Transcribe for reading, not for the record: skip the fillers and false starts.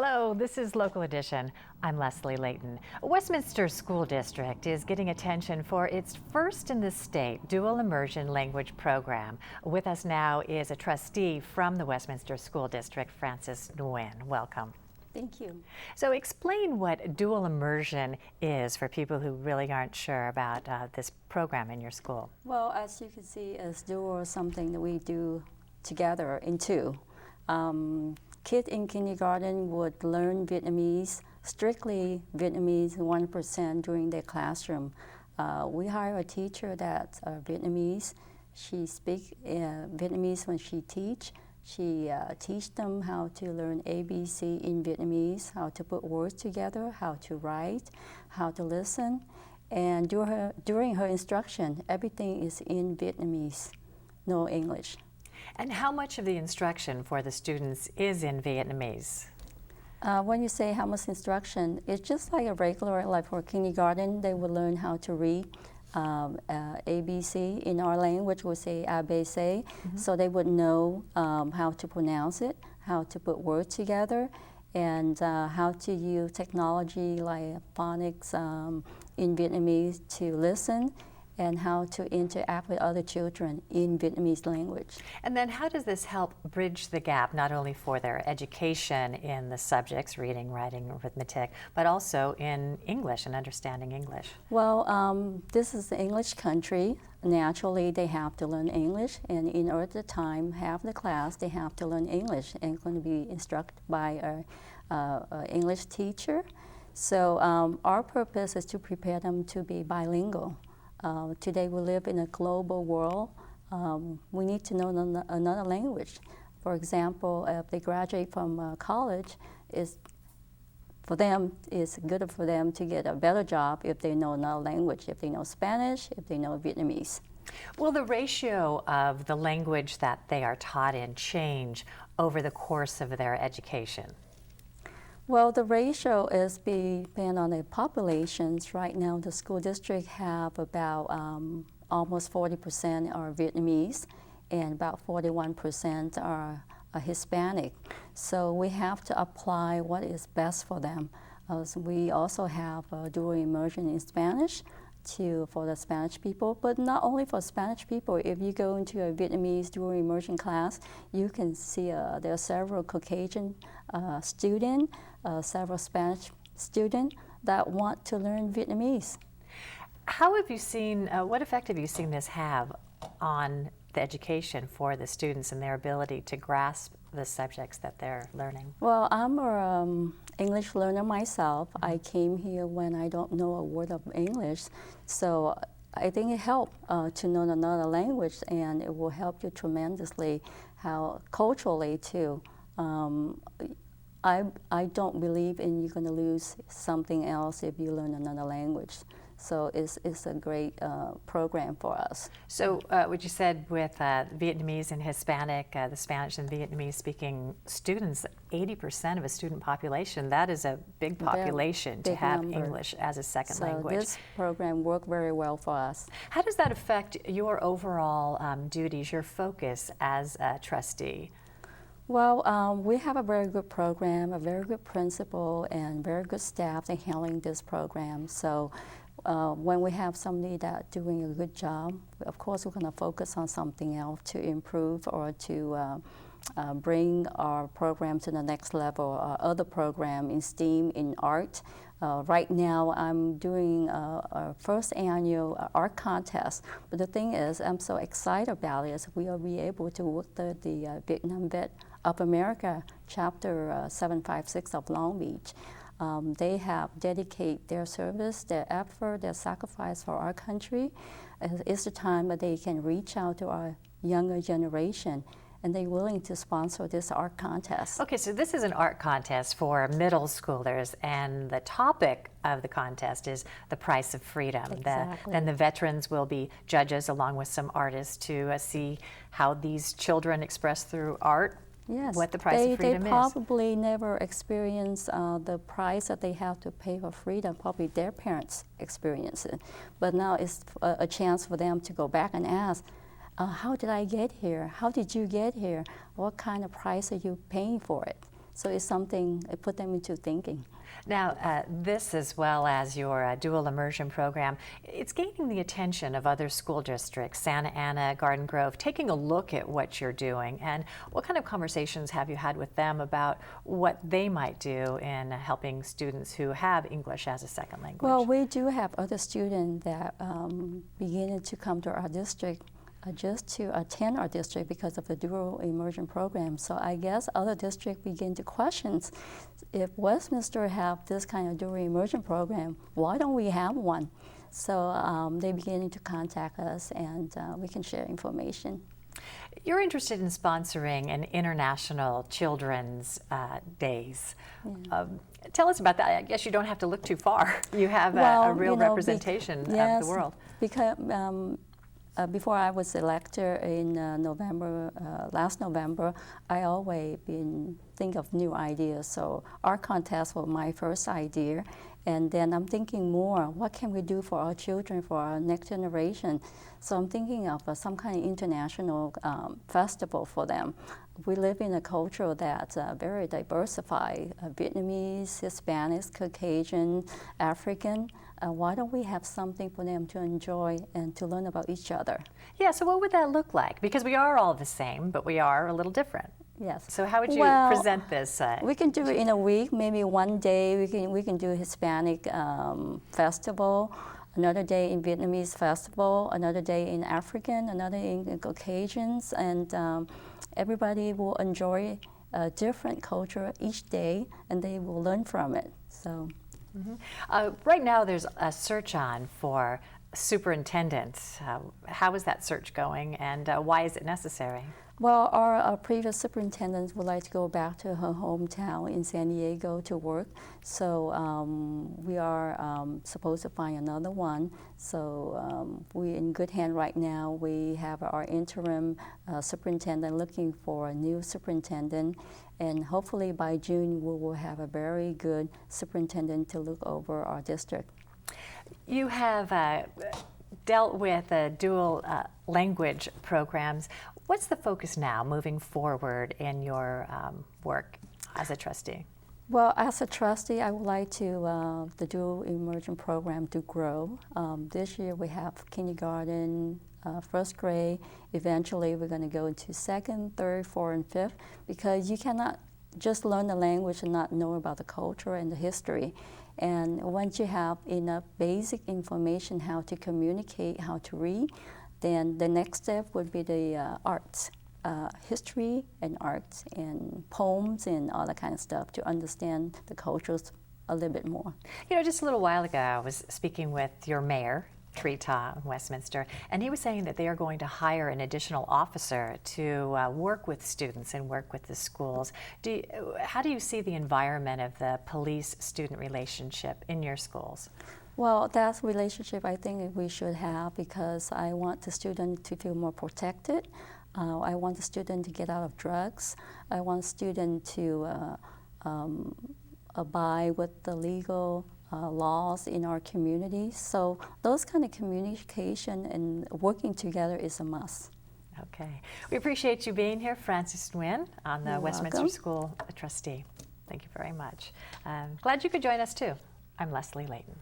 Hello, this is Local Edition. I'm Leslie Leyton. Westminster School District is getting attention for its first in the state dual immersion language program. With us now is a trustee from the Westminster School District, Frances Nguyen. Welcome. Thank you. So explain what dual immersion is for people who really aren't sure about this program in your school. Well, as you can see, as dual is something that we do together in two. Kids in kindergarten would learn Vietnamese, strictly Vietnamese 1% during their classroom. We hire a teacher that's Vietnamese. She speaks Vietnamese when she teach. She teach them how to learn ABC in Vietnamese, how to put words together, how to write, how to listen. And during her instruction, everything is in Vietnamese, no English. And how much of the instruction for the students is in Vietnamese? When you say how much instruction, it's just like a regular, like for kindergarten, they would learn how to read ABC. In our language, we say ABC, so they would know how to pronounce it, how to put words together, and how to use technology like phonics in Vietnamese to listen, and how to interact with other children in Vietnamese language. And then how does this help bridge the gap, not only for their education in the subjects, reading, writing, arithmetic, but also in English and understanding English? Well, this is the English country. Naturally, they have to learn English, and in order to have the class, they have to learn English and going to be instructed by an English teacher. So our purpose is to prepare them to be bilingual. Today we live in a global world. We need to know another language. For example, if they graduate from college, it's good for them to get a better job if they know another language, if they know Spanish, if they know Vietnamese. Will the ratio of the language that they are taught in change over the course of their education? Well, the ratio is depend on the populations. Right now, the school district have about almost 40% are Vietnamese, and about 41% are Hispanic. So we have to apply what is best for them. So we also have dual immersion in Spanish for the Spanish people, but not only for Spanish people. If you go into a Vietnamese dual immersion class, you can see there are several Caucasian students, several Spanish students that want to learn Vietnamese. How have you seen, what effect have you seen this have on the education for the students and their ability to grasp the subjects that they're learning? Well, I'm an English learner myself. I came here when I don't know a word of English, so I think it helped to know another language, and it will help you tremendously culturally too. I don't believe in you're going to lose something else if you learn another language. So it's a great program for us. So what you said with Vietnamese and Hispanic, the Spanish and Vietnamese speaking students, 80% of a student population, that is a big population to have number. English as a second language. So this program worked very well for us. How does that affect your overall duties, your focus as a trustee? Well, we have a very good program, a very good principal, and very good staff in handling this program. So when we have somebody that's doing a good job, of course we're going to focus on something else to improve or to bring our program to the next level. Other program in STEAM, in art. Right now I'm doing our first annual art contest. But the thing is, I'm so excited about it, is we will be able to work with the Vietnam Vet of America, Chapter 756 of Long Beach. They have dedicated their service, their effort, their sacrifice for our country. It's the time that they can reach out to our younger generation, and they're willing to sponsor this art contest. Okay, so this is an art contest for middle schoolers, and the topic of the contest is the price of freedom. Exactly. Then the veterans will be judges along with some artists to see how these children express through art. Yes, what the price of freedom is. They probably never experience the price that they have to pay for freedom. Probably their parents experience it. But now it's a chance for them to go back and ask, how did I get here? How did you get here? What kind of price are you paying for it? So it's something, it put them into thinking. Now, this as well as your dual immersion program, it's gaining the attention of other school districts, Santa Ana, Garden Grove, taking a look at what you're doing. And what kind of conversations have you had with them about what they might do in helping students who have English as a second language? Well, we do have other students that beginning to come to our district just to attend our district because of the dual immersion program. So I guess other districts begin to question, if Westminster have this kind of dual immersion program, why don't we have one? So they beginning to contact us, and we can share information. You're interested in sponsoring an international children's days. Yeah. Tell us about that. I guess you don't have to look too far. You have a real representation of the world. Because before I was elected in last November, I always been think of new ideas. So art contest was my first idea, and then I'm thinking more, what can we do for our children, for our next generation? So I'm thinking of some kind of international festival for them. We live in a culture that's very diversified, Vietnamese, Hispanics, Caucasian, African. Why don't we have something for them to enjoy and to learn about each other? Yeah, so what would that look like? Because we are all the same, but we are a little different. Yes. So how would you present this? We can do it in a week, maybe one day we can do a Hispanic festival, another day in Vietnamese festival, another day in African, another in Caucasians, and everybody will enjoy a different culture each day, and they will learn from it. So. Mm-hmm. Right now there's a search on for superintendents. How is that search going, and why is it necessary? Well, our previous superintendent would like to go back to her hometown in San Diego to work, so we are supposed to find another one. So we're in good hand right now. We have our interim superintendent looking for a new superintendent, and hopefully by June we will have a very good superintendent to look over our district. You have dealt with dual language programs. What's the focus now moving forward in your work as a trustee? Well, as a trustee, I would like to the dual immersion program to grow. This year we have kindergarten, first grade. Eventually we're going to go into second, third, fourth, and fifth, because you cannot just learn the language and not know about the culture and the history. And once you have enough basic information how to communicate, how to read, then the next step would be the arts, history and arts and poems and all that kind of stuff to understand the cultures a little bit more. You know, just a little while ago I was speaking with your mayor, Trustee in Westminster, and he was saying that they are going to hire an additional officer to work with students and work with the schools. How do you see the environment of the police-student relationship in your schools? Well, that relationship I think we should have, because I want the student to feel more protected. I want the student to get out of drugs. I want the student to abide with the legal laws in our community. So those kind of communication and working together is a must. Okay. We appreciate you being here, Frances Nguyen, on the You're Westminster welcome. School Trustee. Thank you very much. Glad you could join us too. I'm Leslie Leyton.